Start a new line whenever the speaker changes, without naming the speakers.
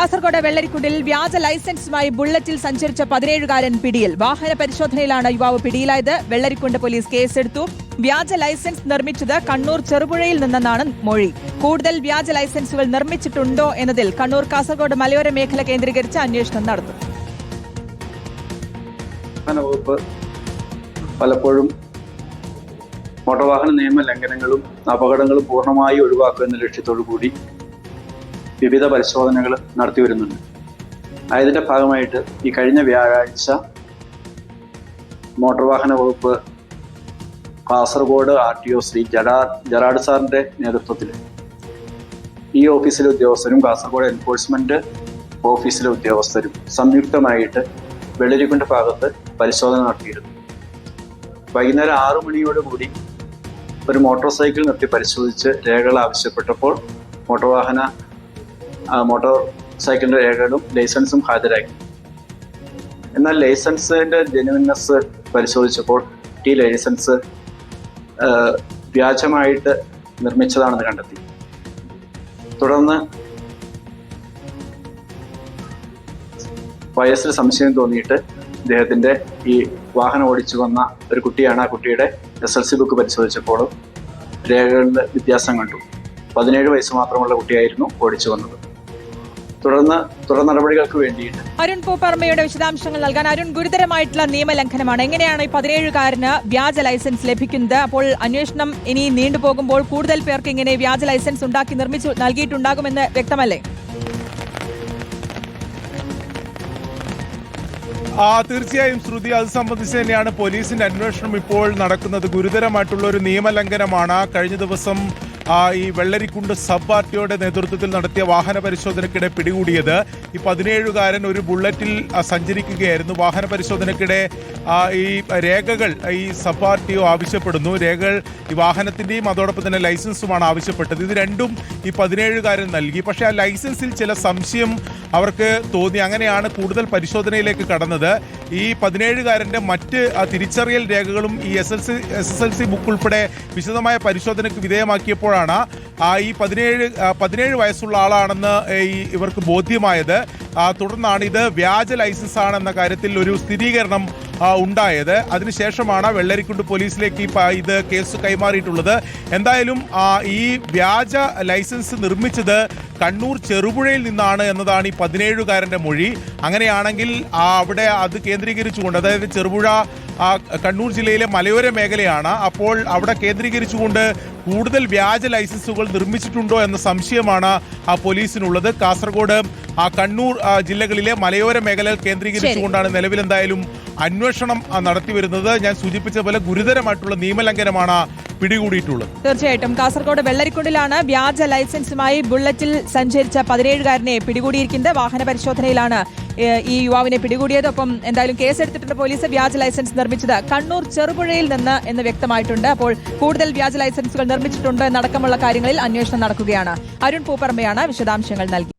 കാസർഗോഡ് വെള്ളരിക്കുണ്ടിൽ വ്യാജ ലൈസൻസുമായി ബുള്ളറ്റിൽ സഞ്ചരിച്ച 17-കാരൻ പിടിയിൽ. വാഹന പരിശോധനയിലാണ് യുവാവ് പിടിയിലായത്. വെള്ളരിക്കുണ്ട് പോലീസ് കേസെടുത്തു. വ്യാജ ലൈസൻസ് നിർമ്മിച്ചത് കണ്ണൂർ ചെറുപുഴയിൽ നിന്നെന്നാണ് മൊഴി. കൂടുതൽ വ്യാജ ലൈസൻസുകൾ നിർമ്മിച്ചിട്ടുണ്ടോ എന്നതിൽ കണ്ണൂർ കാസർഗോഡ് മലയോര മേഖല കേന്ദ്രീകരിച്ച് അന്വേഷണം നടത്തും.
പലപ്പോഴും മോട്ടോർ വാഹന നിയമ ലംഘനങ്ങളും അപകടങ്ങളും പൂർണ്ണമായി ഒഴിവാക്കുക എന്ന ലക്ഷ്യത്തോടു കൂടി വിവിധ പരിശോധനകൾ നടത്തി വരുന്നുണ്ട്. അതിൻ്റെ ഭാഗമായിട്ട് ഈ കഴിഞ്ഞ വ്യാഴാഴ്ച മോട്ടോർ വാഹന വകുപ്പ് കാസർഗോഡ് RTO ശ്രീ ജറാഡ് സാറിൻ്റെ നേതൃത്വത്തിൽ ഈ ഓഫീസിലെ ഉദ്യോഗസ്ഥരും കാസർഗോഡ് എൻഫോഴ്സ്മെൻറ്റ് ഓഫീസിലെ ഉദ്യോഗസ്ഥരും സംയുക്തമായിട്ട് വെള്ളരിക്കുണ്ട് ഭാഗത്ത് പരിശോധന നടത്തിയിരുന്നു. വൈകുന്നേരം 6 മണിയോടുകൂടി ഒരു മോട്ടോർ സൈക്കിൾ നിർത്തി പരിശോധിച്ച് രേഖകൾ ആവശ്യപ്പെട്ടപ്പോൾ മോട്ടോർ സൈക്കിളിൻ്റെ രേഖകളും ലൈസൻസും ഹാജരാക്കി. എന്നാൽ ലൈസൻസിൻ്റെ ജെനുവിൻനെസ് പരിശോധിച്ചപ്പോൾ ഈ ലൈസൻസ് വ്യാജമായിട്ട് നിർമ്മിച്ചതാണെന്ന് കണ്ടെത്തി. തുടർന്ന് വയസ്സിൽ സംശയം തോന്നിയിട്ട് ഇദ്ദേഹത്തിൻ്റെ ഈ വാഹനം ഓടിച്ചു വന്ന ഒരു കുട്ടിയാണ്. ആ കുട്ടിയുടെ SLC ബുക്ക് പരിശോധിച്ചപ്പോൾ രേഖകളിൽ വ്യത്യാസം കണ്ടു. 17 വയസ്സ് മാത്രമുള്ള കുട്ടിയായിരുന്നു ഓടിച്ചു വന്നത്. തുടർ നടപടികൾക്ക് വേണ്ടിയിട്ട്
അരുൺ പൂപ്പറമ്പയുടെ വിശദാംശങ്ങൾ നൽകാൻ. അരുൺ, ഗുരുതരമായിട്ടുള്ള നിയമലംഘനമാണ്. എങ്ങനെയാണ് ഈ 17-കാരന് വ്യാജ ലൈസൻസ് ലഭിക്കുന്നത്? അപ്പോൾ അന്വേഷണം ഇനി നീണ്ടുപോകുമ്പോൾ കൂടുതൽ പേർക്ക് ഇങ്ങനെ വ്യാജ ലൈസൻസ് ഉണ്ടാക്കി നിർമ്മിച്ചു നൽകിയിട്ടുണ്ടാകുമെന്ന് വ്യക്തമല്ലേ?
തീർച്ചയായും ശ്രുതി, അത് സംബന്ധിച്ച് തന്നെയാണ് പോലീസിന്റെ അന്വേഷണം ഇപ്പോൾ നടക്കുന്നത്. ഗുരുതരമായിട്ടുള്ള ഒരു നിയമലംഘനമാണ്. കഴിഞ്ഞ ദിവസം ഈ വെള്ളരിക്കുണ്ട് സബ് RTOയുടെ നേതൃത്വത്തിൽ നടത്തിയ വാഹന പരിശോധനയ്ക്കിടെ പിടികൂടിയത്. ഈ 17-കാരൻ ഒരു ബുള്ളറ്റിൽ സഞ്ചരിക്കുകയായിരുന്നു. വാഹന പരിശോധനയ്ക്കിടെ ഈ രേഖകൾ ഈ സബ് RTO ആവശ്യപ്പെടുന്നു. രേഖകൾ ഈ വാഹനത്തിന്റെയും അതോടൊപ്പം തന്നെ ലൈസൻസുമാണ് ആവശ്യപ്പെട്ടത്. ഇത് രണ്ടും ഈ 17-കാരൻ നൽകി. പക്ഷേ ആ ലൈസൻസിൽ ചില സംശയം അവർക്ക് തോന്നി. അങ്ങനെയാണ് കൂടുതൽ പരിശോധനയിലേക്ക് കടന്നത്. ഈ 17-കാരന്റെ മറ്റ് തിരിച്ചറിയൽ രേഖകളും ഈ SSLC ബുക്ക് ഉൾപ്പെടെ വിശദമായ പരിശോധനയ്ക്ക് വിധേയമാക്കിയപ്പോഴാണ് ഈ 17 വയസ്സുള്ള ആളാണെന്ന് ഇവർക്ക് ബോധ്യമായത്. തുടർന്നാണ് ഇത് വ്യാജ ലൈസൻസ് ആണെന്ന കാര്യത്തിൽ ഒരു സ്ഥിരീകരണം ഉണ്ടായത്. അതിനുശേഷമാണ് വെള്ളരിക്കുണ്ട് പോലീസിലേക്ക് ഇത് കേസ് കൈമാറിയിട്ടുള്ളത്. എന്തായാലും ഈ വ്യാജ ലൈസൻസ് നിർമ്മിച്ചത് കണ്ണൂർ ചെറുപുഴയിൽ നിന്നാണ് എന്നതാണ് ഈ 17-കാരന്റെ മൊഴി. അങ്ങനെയാണെങ്കിൽ അവിടെ അത് കേന്ദ്രീകരിച്ചുകൊണ്ട്, അതായത് ചെറുപുഴ കണ്ണൂർ ജില്ലയിലെ മലയോര മേഖലയാണ്, അപ്പോൾ അവിടെ കേന്ദ്രീകരിച്ചുകൊണ്ട് കൂടുതൽ വ്യാജ ലൈസൻസുകൾ നിർമ്മിച്ചിട്ടുണ്ടോ എന്ന സംശയമാണ് പോലീസിനുള്ളത്. കാസർഗോഡ് കണ്ണൂർ ജില്ലകളിലെ മലയോര മേഖലകൾ കേന്ദ്രീകരിച്ചുകൊണ്ടാണ് നിലവിൽ എന്തായാലും അന്വേഷണം നടത്തി വരുന്നത്. ഞാൻ സൂചിപ്പിച്ച പോലെ ഗുരുതരമായിട്ടുള്ള നിയമലംഘനമാണ് പിടികൂടിയിട്ടുള്ളത്.
തീർച്ചയായിട്ടും കാസർഗോഡ് വെള്ളരിക്കുണ്ടിലാണ് വ്യാജ ലൈസൻസുമായി ബുള്ളറ്റിൽ സഞ്ചരിച്ച 17-കാരനെ പിടികൂടിയിരിക്കുന്നത്. വാഹന പരിശോധനയിലാണ് ഈ യുവാവിനെ പിടികൂടിയത്. ഒപ്പം എന്തായാലും കേസെടുത്തിട്ടുണ്ട് പോലീസ്. വ്യാജ ലൈസൻസ് നിർമ്മിച്ചത് കണ്ണൂർ ചെറുപുഴയിൽ നിന്ന് എന്ന് വ്യക്തമായിട്ടുണ്ട്. അപ്പോൾ കൂടുതൽ വ്യാജ ലൈസൻസുകൾ നിർമ്മിച്ചിട്ടുണ്ടോ എന്നടക്കമുള്ള കാര്യങ്ങളിൽ അന്വേഷണം നടക്കുകയാണ്. അരുൺ പൂപ്പറമ്പയാണ് വിശദാംശങ്ങൾ നൽകി.